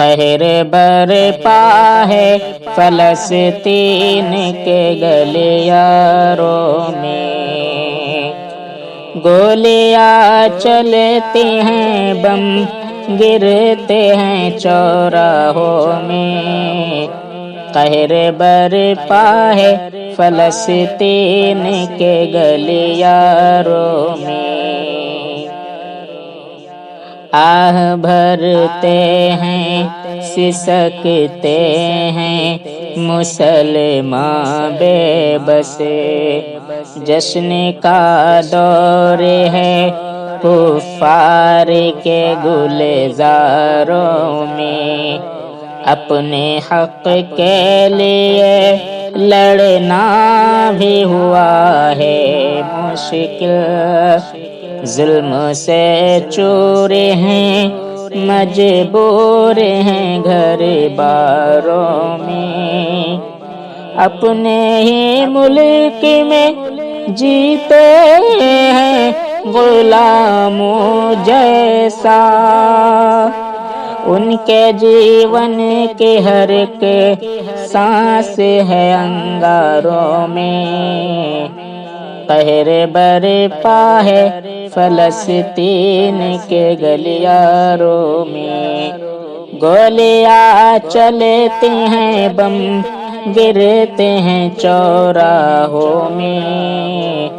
قہر برپا ہے فلسطین کے گلیاروں میں، گولیاں چلتی ہیں، بم گرتے ہیں چوراہوں میں، قہر برپا ہے فلسطین کے گلیاروں میں، آہ بھرتے ہیں، سسکتے ہیں مسلمان بے بسے، جشن کا دور ہے کفار کے گلزاروں میں، اپنے حق کے لیے لڑنا بھی ہوا ہے مشکل، ظلم سے چور ہیں، مجبور ہیں گھر باروں میں، اپنے ہی ملک میں جیتے ہیں غلاموں جیسا، ان کے جیون کے ہر ایک سانس ہے انگاروں میں، قہر برپا ہے فلسطین کے گلیاروں میں، گولیاں چلتی ہیں، بم گرتے ہیں چوراہوں میں،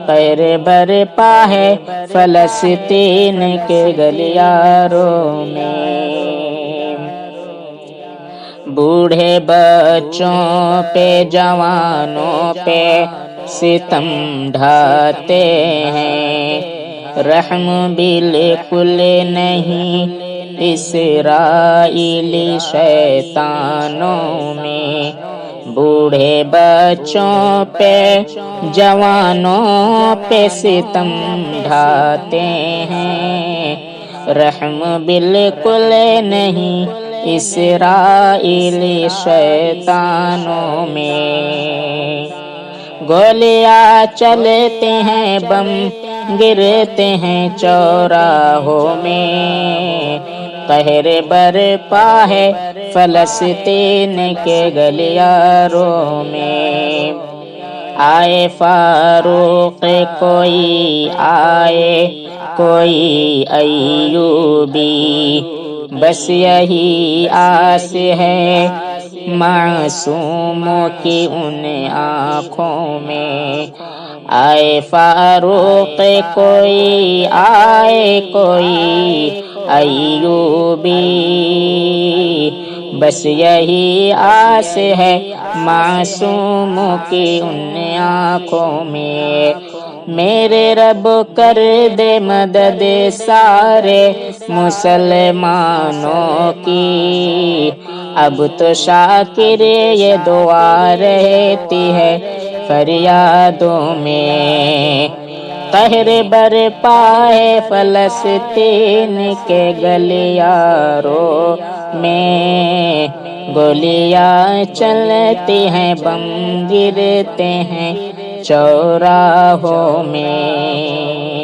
قہر برپا ہے فلسطین کے گلیاروں میں، بوڑھے بچوں پہ جوانوں پہ ستم ڈھاتے ہیں، رحم بالکل نہیں اسرائیلی شیطانوں میں، بوڑھے بچوں پہ جوانوں پہ ستم ڈھاتے ہیں، رحم بالکل نہیں اسرائیلی شیطانوں میں، گولیاں چلتے ہیں، بم گرتے ہیں چوراہوں میں، قہر برپا ہے فلسطین کے گلیاروں میں، آئے فاروق کوئی آئے کوئی ایوبی، بس یہی آس ہے معصوموں کی ان آنکھوں میں، آئے فاروق کوئی آئے کوئی ایوبی، بس یہی آس ہے معصوموں کی ان آنکھوں میں، میرے رب کر دے مدد سارے مسلمانوں کی، اب تو شاکر یہ دعا رہتی ہے فریادوں میں، قہر برپا ہے فلسطین کے گلیاروں میں، گولیاں چلتی ہیں، بم گرتے ہیں چوراہوں میں۔